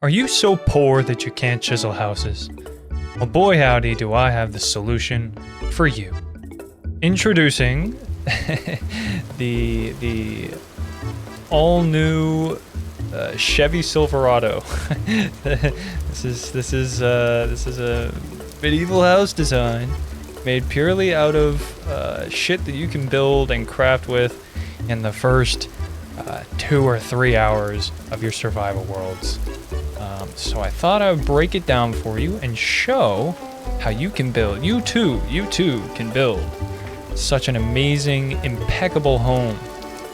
Are you so poor that you can't chisel houses? Well, boy howdy do I have the solution for you. Introducing the all-new Chevy Silverado. This is a medieval house design made purely out of shit that you can build and craft with in the first 2 or 3 hours of your survival worlds. So I thought I would break it down for you and show how you can build. You too can build such an amazing, impeccable home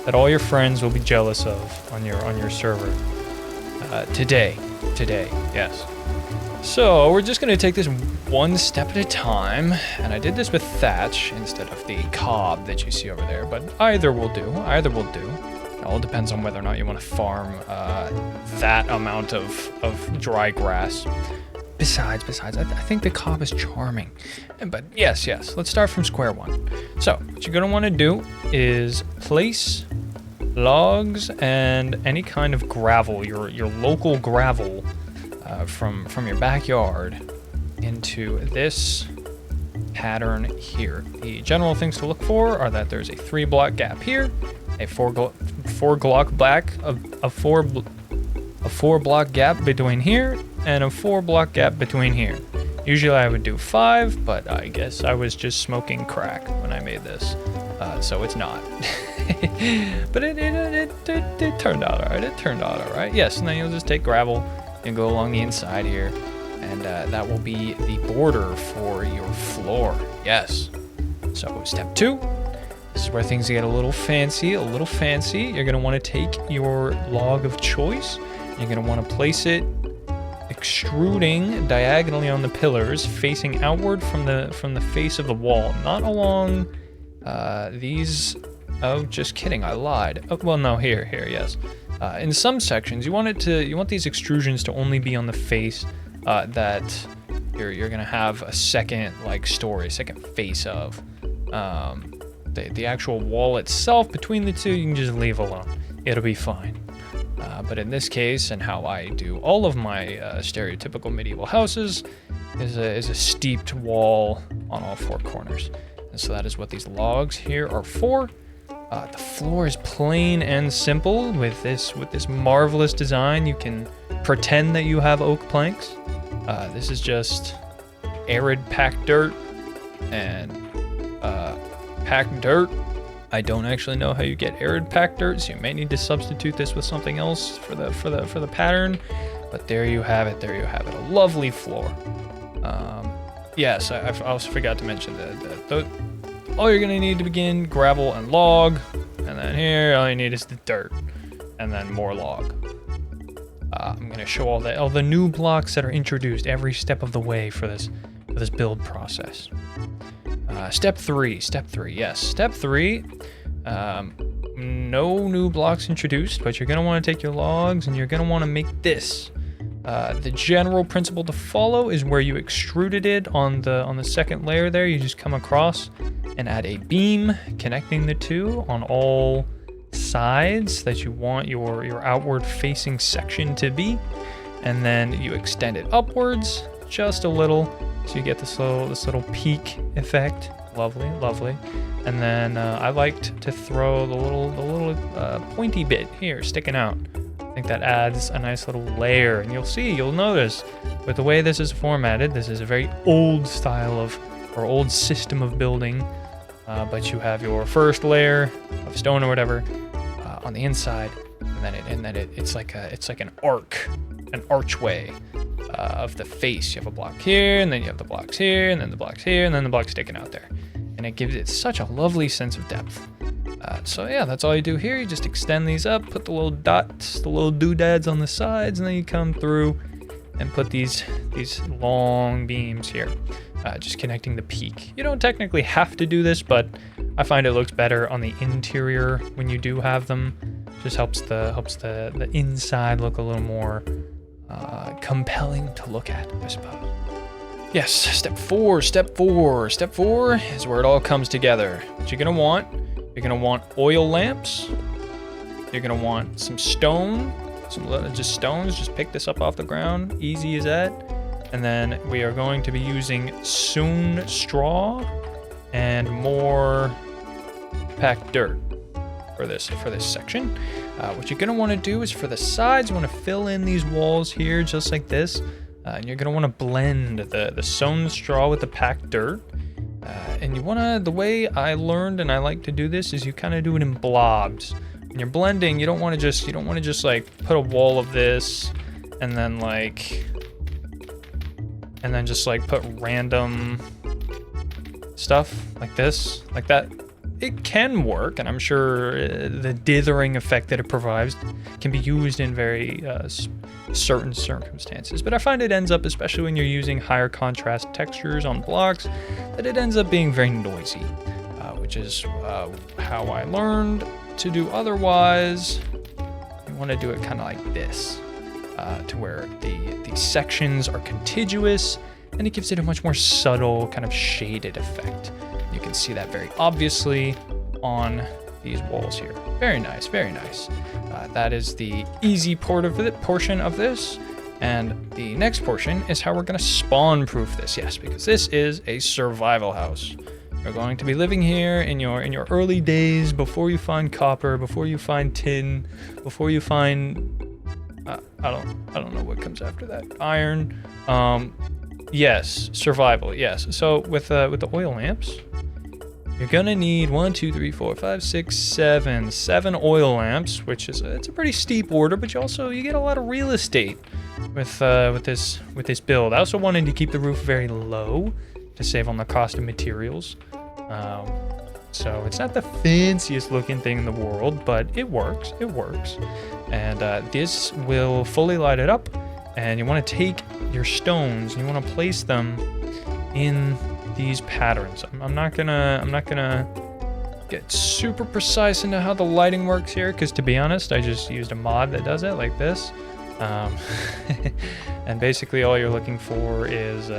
that all your friends will be jealous of on your server. Today, yes. So we're just gonna take this one step at a time, and I did this with thatch instead of the cob that you see over there, but either will do. It all depends on whether or not you want to farm that amount of dry grass. Besides, I think the cob is charming. But yes, let's start from square one. So what you're gonna want to do is place logs and any kind of gravel, your local gravel from your backyard into this pattern here. The general things to look for are that there's a 3-block gap here, a 4-block gap between here, and a 4-block gap between here. Usually I would do 5, but I guess I was just smoking crack when I made this, so it's not. But it turned out all right. Yes, and then you'll just take gravel and go along the inside here, and that will be the border for your floor. Yes. So step 2. This is where things get a little fancy. You're gonna want to take your log of choice. You're gonna want to place it extruding diagonally on the pillars, facing outward from the face of the wall, not along these. Oh, just kidding, I lied. Oh, well, no, here, yes. In some sections, you want these extrusions to only be on the face that you're gonna have a second second face of. The actual wall itself between the two, you can just leave alone. It'll be fine. But in this case, and how I do all of my stereotypical medieval houses, is a steeped wall on all 4 corners. And so that is what these logs here are for. The floor is plain and simple. With this marvelous design, you can pretend that you have oak planks. This is just arid packed dirt and packed dirt. I don't actually know how you get arid packed dirt, so you may need to substitute this with something else for the pattern. But there you have it. A lovely floor. Yes, I also forgot to mention that all you're gonna need to begin, gravel and log, and then here all you need is the dirt, and then more log. I'm gonna show all the new blocks that are introduced every step of the way for this build process. Step 3, yes. Step 3, no new blocks introduced, but you're gonna want to take your logs and you're gonna want to make this. The general principle to follow is where you extruded it on the second layer there. You just come across and add a beam connecting the two on all sides that you want your outward facing section to be, and then you extend it upwards just a little. So you get this little peak effect. Lovely. And then I liked to throw the little pointy bit here sticking out. I think that adds a nice little layer. And you'll notice with the way this is formatted, this is a very old style old system of building. But you have your first layer of stone or whatever on the inside, and then it's like an archway. Of the face. You have a block here, and then you have the blocks here, and then the blocks here, and then the blocks sticking out there. And it gives it such a lovely sense of depth. So yeah, that's all you do here. You just extend these up, put the little dots, the little doodads on the sides, and then you come through and put these long beams here, just connecting the peak. You don't technically have to do this, but I find it looks better on the interior when you do have them. Just helps the inside look a little more compelling to look at, I suppose. Yes, step 4 is where it all comes together. What you're gonna want oil lamps. You're gonna want some stone, just stones. Just pick this up off the ground. Easy as that. And then we are going to be using soon straw and more packed dirt for this section. What you're gonna want to do is for the sides, you want to fill in these walls here just like this. And you're gonna want to blend the sown straw with the packed dirt. And you wanna, the way I learned and I like to do this is you kind of do it in blobs. When you're blending, you don't want to just like put a wall of this and then just like put random stuff like this, like that. It can work, and I'm sure the dithering effect that it provides can be used in very certain circumstances. But I find it ends up, especially when you're using higher contrast textures on blocks, that it ends up being very noisy, which is how I learned to do otherwise. You want to do it kind of like this, to where the sections are contiguous, and it gives it a much more subtle kind of shaded effect. You can see that very obviously on these walls here. Very nice, very nice. That is the easy portion of this. And the next portion is how we're gonna spawn proof this. Yes, because this is a survival house. You're going to be living here in your early days before you find copper, before you find tin, before you find I don't know what comes after that. Iron. Yes, survival. Yes. So with the oil lamps, you're gonna need 1, 2, 3, 4, 5, 6, 7 oil lamps, which is it's a pretty steep order, but you get a lot of real estate with this build. I also wanted to keep the roof very low to save on the cost of materials. So it's not the fanciest looking thing in the world, but it works. It works. And this will fully light it up. And you want to take your stones and you want to place them in these patterns. I'm not gonna get super precise into how the lighting works here, because to be honest, I just used a mod that does it like this. And basically all you're looking for is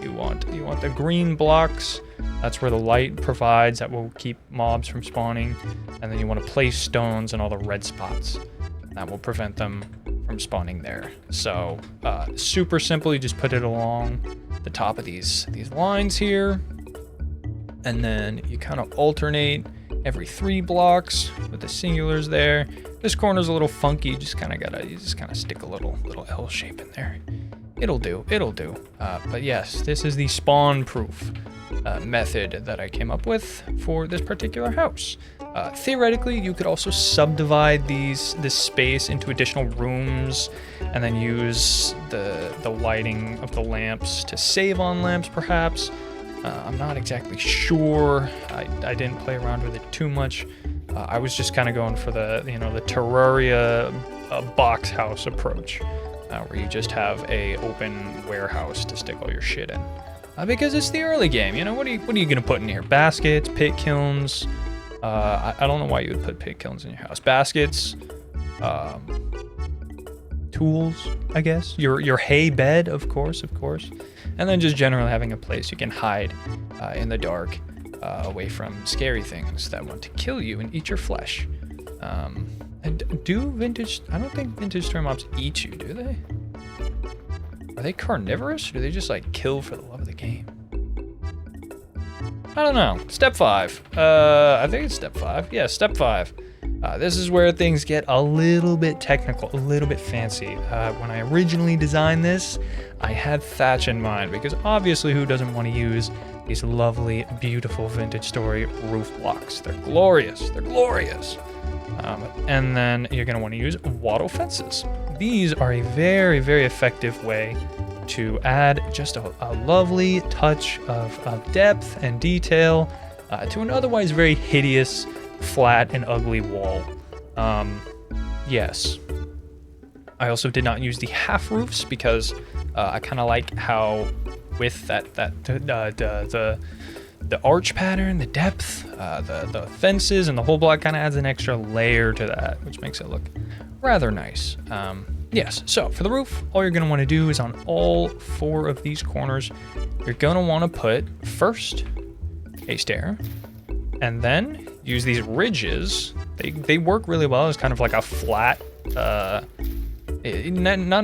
you want the green blocks. That's where the light provides, that will keep mobs from spawning. And then you want to place stones in all the red spots. That will prevent them from spawning there. So super simple, you just put it along the top of these lines here. And then you kind of alternate every 3 blocks with the singulars there. This corner's a little funky, you just kind of stick a little L shape in there. It'll do. But yes, this is the spawn proof method that I came up with for this particular house. Theoretically, you could also subdivide this space into additional rooms and then use the lighting of the lamps to save on lamps, perhaps. I'm not exactly sure. I didn't play around with it too much. I was just kind of going for the Terraria box house approach, where you just have a open warehouse to stick all your shit in. Because it's the early game, what are you gonna put in here? Baskets, pit kilns. I don't know why you would put pit kilns in your house. Baskets, tools, I guess. Your hay bed, of course. And then just generally having a place you can hide in the dark, away from scary things that want to kill you and eat your flesh. And I don't think vintage story mobs eat you, do they? Are they carnivorous, or do they just like kill for the love of the game? I don't know. Step 5. I think it's step 5. Yeah, step 5. This is where things get a little bit technical, a little bit fancy. When I originally designed this, I had thatch in mind, because obviously who doesn't want to use these lovely, beautiful vintage story roof blocks? They're glorious. And then you're going to want to use wattle fences. These are a very, very effective way to add just a lovely touch of depth and detail to an otherwise very hideous, flat, and ugly wall. Yes. I also did not use the half roofs because I kind of like how with the arch pattern, the depth, the fences, and the whole block kind of adds an extra layer to that, which makes it look rather nice. Yes, so for the roof, all you're going to want to do is on all 4 of these corners, you're going to want to put first a stair, and then use these ridges. They work really well as kind of like a flat not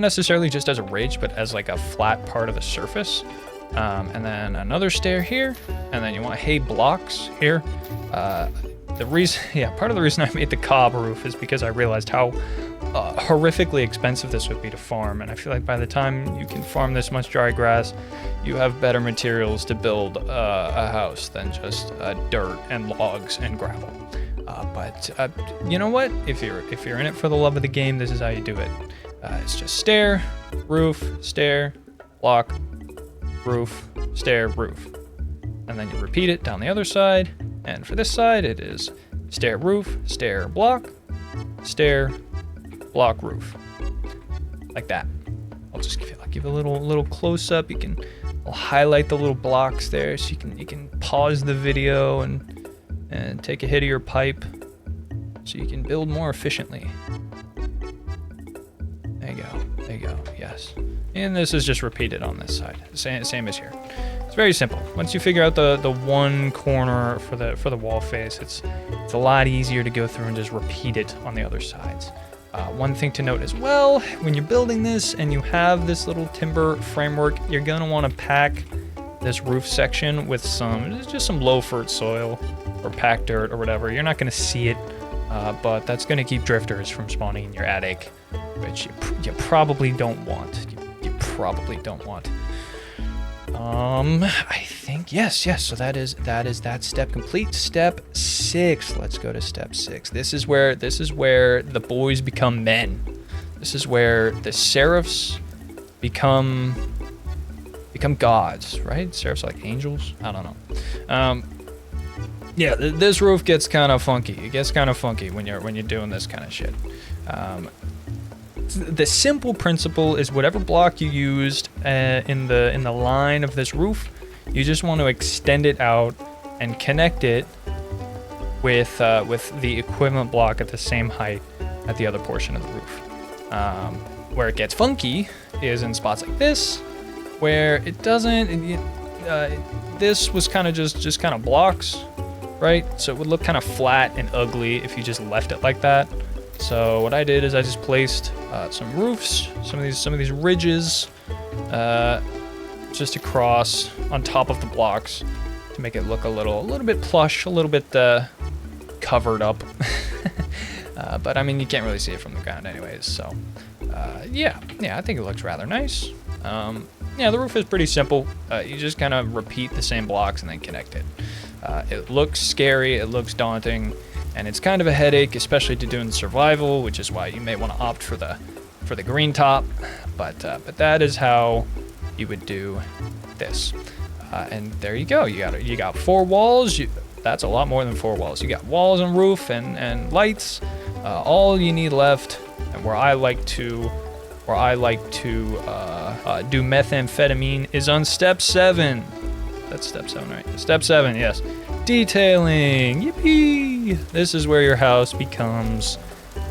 necessarily just as a ridge, but as like a flat part of the surface. And then another stair here, and then you want hay blocks here. The reason, part of the reason I made the cob roof is because I realized how horrifically expensive this would be to farm, and I feel like by the time you can farm this much dry grass, you have better materials to build a house than just dirt and logs and gravel. But you know what? If you're in it for the love of the game, this is how you do it. It's just stair, roof, stair, block, roof, stair, roof. And then you repeat it down the other side. And for this side, it is stair, roof, stair, block, stair, block, roof. Like that. I'll just give a little close up. I'll highlight the little blocks there so you can pause the video and take a hit of your pipe so you can build more efficiently. There you go, yes. And this is just repeated on this side, same as here. It's very simple. Once you figure out the one corner for the wall face, it's a lot easier to go through and just repeat it on the other sides. One thing to note as well, when you're building this and you have this little timber framework, you're gonna want to pack this roof section with just some low-fert soil or packed dirt or whatever. You're not gonna see it, but that's gonna keep drifters from spawning in your attic, which you probably don't want. You probably don't want. I think yes. So that is that step complete. Step 6. Let's go to step 6. This is where the boys become men. This is where the seraphs become gods, right? Seraphs are like angels. I don't know. This roof gets kind of funky. It gets kind of funky when you're doing this kind of shit. The simple principle is whatever block you used in the line of this roof, you just want to extend it out and connect it with the equivalent block at the same height at the other portion of the roof. Where it gets funky is in spots like this, where it doesn't. This was kind of just kind of blocks, right? So it would look kind of flat and ugly if you just left it like that. So what I did is I just placed some roofs, some of these ridges, just across on top of the blocks to make it look a little bit plush, a little bit covered up. But I mean, you can't really see it from the ground anyways. So yeah, I think it looks rather nice. The roof is pretty simple. You just kind of repeat the same blocks and then connect it. It looks scary, it looks daunting, and it's kind of a headache, especially to do in survival, which is why you may want to opt for the green top. But that is how you would do this. And there you go. You got 4 walls. That's a lot more than 4 walls. You got walls and roof and lights. All you need left, and where I like to do methamphetamine is on step 7. That's step 7, right? Step 7, yes. Detailing. Yippee! This is where your house becomes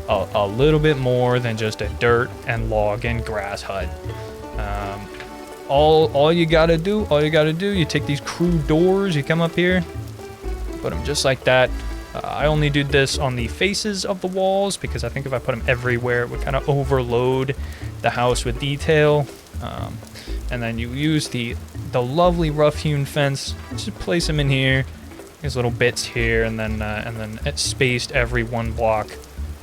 a little bit more than just a dirt and log and grass hut. All you gotta do, you take these crude doors, you come up here, put them just like that. I only did this on the faces of the walls because I think if I put them everywhere, it would kind of overload the house with detail. And then you use the lovely rough-hewn fence, just place them in here, these little bits here, and then it's spaced every 1 block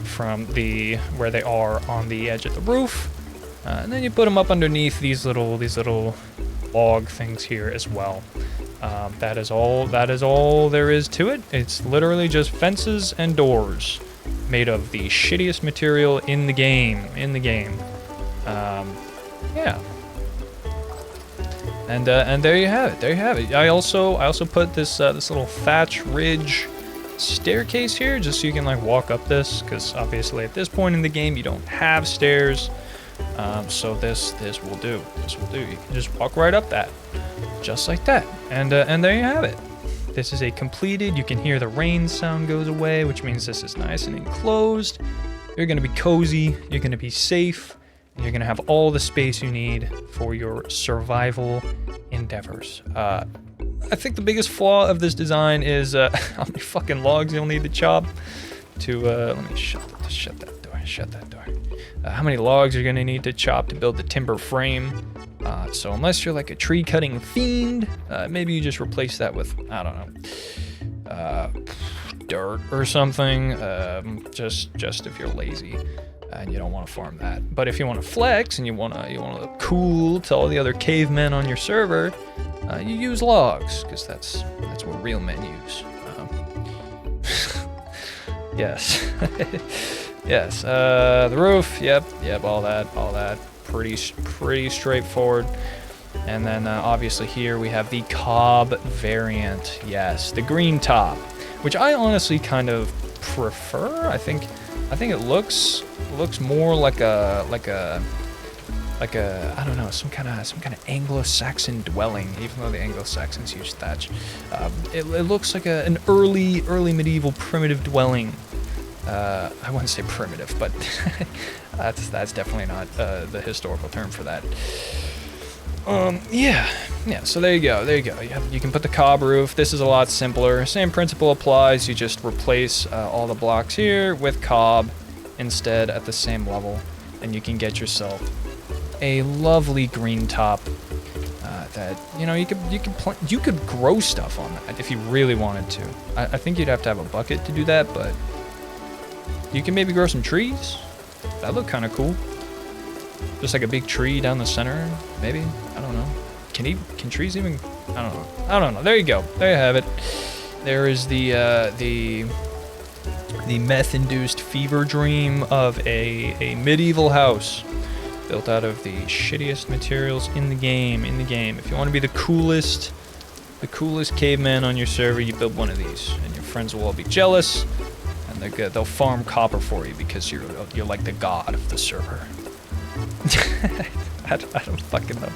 from where they are on the edge of the roof. And then you put them up underneath these little log things here as well. That is all there is to it. It's literally just fences and doors made of the shittiest material in the game. Yeah. And there you have it. I also put this little thatch ridge staircase here just so you can like walk up this, because obviously at this point in the game you don't have stairs. So this will do. You can just walk right up that, just like that. And there you have it. This is a completed. You can hear the rain sound goes away, which means this is nice and enclosed. You're gonna be cozy. You're gonna be safe. And you're gonna have all the space you need for your survival endeavors. I think the biggest flaw of this design is how many fucking logs you'll need to chop to. Let me shut that door. how many logs you're gonna need to chop to build the timber frame. So unless you're like a tree cutting fiend, maybe you just replace that with, I don't know, dirt or something. Just if you're lazy and you don't want to farm that. But if you want to flex and you wanna look cool to all the other cavemen on your server, you use logs, because that's what real men use. Yes. Yes. The roof. Yep. All that. Pretty straightforward. And then obviously here we have the cob variant. Yes, the green top, which I honestly kind of prefer. I think it looks more like a I don't know, some kind of Anglo-Saxon dwelling, even though the Anglo-Saxons used thatch. It looks like an early medieval primitive dwelling. I wouldn't say primitive, but that's definitely not the historical term for that. Yeah. So there you go. You can put the cob roof. This is a lot simpler. Same principle applies. You just replace all the blocks here with cob instead at the same level, and you can get yourself a lovely green top. That you could grow stuff on that if you really wanted to. I think you'd have to have a bucket to do that, but you can maybe grow some trees. That look kind of cool. Just like a big tree down the center, maybe. I don't know. Can trees even? I don't know. There you go. There you have it. There is the meth-induced fever dream of a medieval house built out of the shittiest materials in the game. If you want to be the coolest caveman on your server, you build one of these, and your friends will all be jealous, and they'll farm copper for you because you're like the god of the server. I don't fucking know.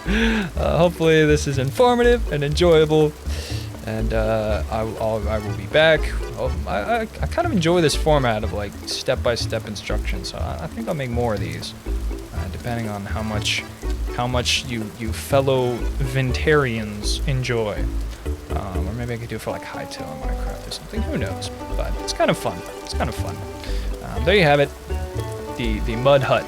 Hopefully this is informative and enjoyable, and I will be back. I kind of enjoy this format of like step-by-step instructions, so I think I'll make more of these, depending on how much you fellow Ventarians enjoy. Or maybe I could do it for like Hightail in Minecraft or something. Who knows? But it's kind of fun. There you have it. The mud hut.